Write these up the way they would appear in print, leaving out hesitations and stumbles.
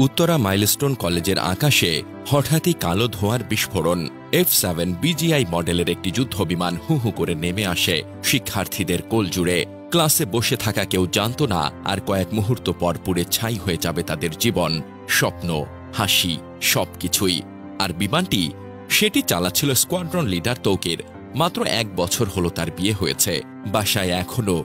Uttara milestone কলেজের আকাশে হঠাৎই কালো ধোঁয়ার বিস্ফোরণ। F7 BGI মডেলের একটি যুদ্ধবিমান হু হু করে নেমে আসে শিক্ষার্থীদের কোল জুড়ে। ক্লাসে বসে থাকা কেউ জানত না আর কয়েক মুহূর্ত পর পুড়ে ছাই হয়ে যাবে তাদের জীবন, স্বপ্ন, হাসি, সবকিছুই। আর বিমানটি সেটি চালাচ্ছিল স্কোয়াড্রন লিডার তৌকির। মাত্র 1 বছর হলো তার বিয়ে হয়েছে। বাসায় এখনো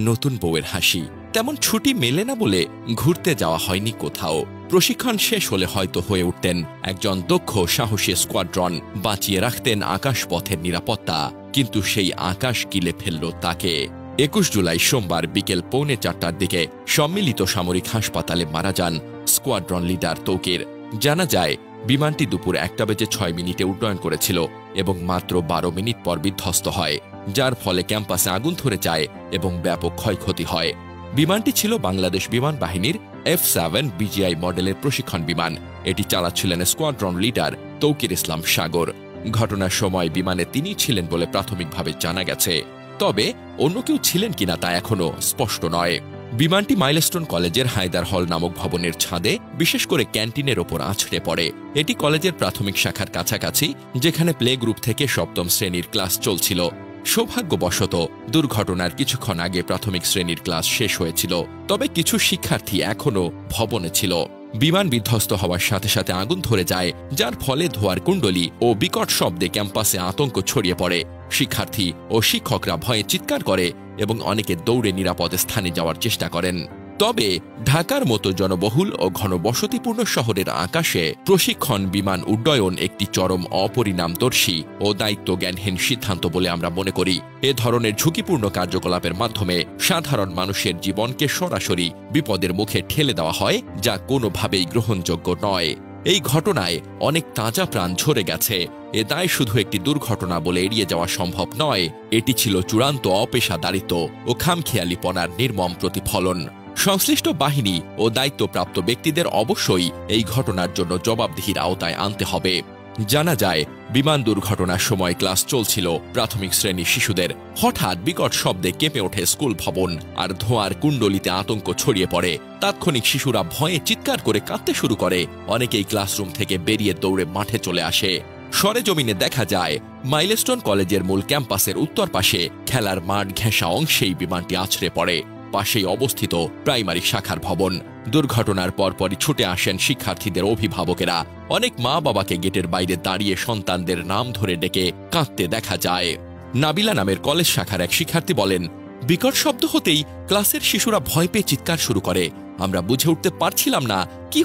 নতুন বউয়ের হাসি। তেমন ছুটি মেলে না বলে ঘুরতে যাওয়া হয়নি কোথাও। প্রশিক্ষণ শেষ হলে হয়তো হয়ে উঠতেন একজন দক্ষ সাহসী স্কোয়াড্রন, বাঁচিয়ে রাখতেন আকাশপথের নিরাপত্তা। কিন্তু সেই আকাশ গিলে ফেলল তাকে। 21 জুলাই সোমবার বিকেল 3:45টার দিকে সম্মিলিত সামরিক হাসপাতালে মারা যান স্কোয়াড্রন লিডার তৌকির। জানা যায় বিমানটি দুপুর 1:06 উড্ডয়ন করেছিল এবং মাত্র 12 মিনিট পর বিধ্বস্ত হয়, যার ফলে ক্যাম্পাসে আগুন ধরে যায় এবং ব্যাপক ক্ষয়ক্ষতি হয়। বিমানটি ছিল বাংলাদেশ বিমান বাহিনীর F7 BGI মডেলের প্রশিক্ষণ বিমান। এটি চালাচ্ছিলেন স্কোয়াড্রন লিডার তৌকির ইসলাম সাগর। ঘটনার সময় বিমানে তিনি ছিলেন বলে প্রাথমিকভাবে জানা গেছে, তবে অন্য কেউ ছিলেন কিনা তা এখনো স্পষ্ট নয়। বিমানটি মাইলস্টোন কলেজের হায়দার হল নামক ভবনের ছাদে, বিশেষ করে ক্যান্টিনের ওপর আছড়ে পড়ে। এটি কলেজের প্রাথমিক শাখার কাছাকাছি, যেখানে প্লে গ্রুপ থেকে 7ম শ্রেণীর ক্লাস চলছিল। সৌভাগ্যবশত দুর্ঘটনার কিছুক্ষণ আগে প্রাথমিক শ্রেণীর ক্লাস শেষ হয়েছিল, তবে কিছু শিক্ষার্থী এখনও ভবনে ছিল। বিমান বিধ্বস্ত হওয়ার সাথে সাথে আগুন ধরে যায়, যার ফলে ধোঁয়ার কুণ্ডলী ও বিকট শব্দে ক্যাম্পাসে আতঙ্ক ছড়িয়ে পড়ে। শিক্ষার্থী ও শিক্ষকরা ভয়ে চিৎকার করে এবং অনেকে দৌড়ে নিরাপদ স্থানে যাওয়ার চেষ্টা করেন। তবে ঢাকার মতো জনবহুল ও ঘনবসতিপূর্ণ শহরের আকাশে প্রশিক্ষণ বিমান উড্ডয়ন একটি চরম অপরিণামদর্শী ও দায়িত্বজ্ঞানহীন সিদ্ধান্ত বলে আমরা মনে করি। এ ধরনের ঝুঁকিপূর্ণ কার্যকলাপের মাধ্যমে সাধারণ মানুষের জীবনকে সরাসরি বিপদের মুখে ঠেলে দেওয়া হয়, যা কোনোভাবেই গ্রহণযোগ্য নয়। এই ঘটনায় অনেক তাজা প্রাণ ঝরে গেছে। এ দায় শুধু একটি দুর্ঘটনা বলে এড়িয়ে যাওয়া সম্ভব নয়, এটি ছিল চূড়ান্ত অপেশাদারিত্ব ও খামখেয়ালিপনার নির্মম প্রতিফলন। সংশ্লিষ্ট বাহিনী ও দায়িত্বপ্রাপ্ত ব্যক্তিদের অবশ্যই এই ঘটনার জন্য জবাবদিহির আওতায় আনতে হবে। জানা যায় বিমান দুর্ঘটনার সময় ক্লাস চলছিল প্রাথমিক শ্রেণীর শিশুদের। হঠাৎ বিকট শব্দে কেঁপে ওঠে স্কুল ভবন, আর ধোঁয়ার কুণ্ডলিতে আতঙ্ক ছড়িয়ে পড়ে। তাৎক্ষণিক শিশুরা ভয়ে চিৎকার করে কাঁদতে শুরু করে। অনেকেই ক্লাসরুম থেকে বেরিয়ে দৌড়ে মাঠে চলে আসে। সরেজমিনে দেখা যায় মাইলস্টোন কলেজের মূল ক্যাম্পাসের উত্তর পাশে খেলার মাঠ ঘেঁষা অংশেই বিমানটি আছড়ে পড়ে। পাশেই অবস্থিত প্রাইমারি শাখার ভবন। দুর্ঘটনার পরপরই ছুটে আসেন শিক্ষার্থীদের অভিভাবকেরা। অনেক মা বাবাকে গেটের বাইরে দাঁড়িয়ে সন্তানদের নাম ধরে ডেকে কাঁদতে দেখা যায়। নাবিলা নামের কলেজ শাখার এক শিক্ষার্থী বলেন, বিকট শব্দ হতেই ক্লাসের শিশুরা ভয় পেয়ে চিৎকার শুরু করে। আমরা বুঝে উঠতে পারছিলাম না কি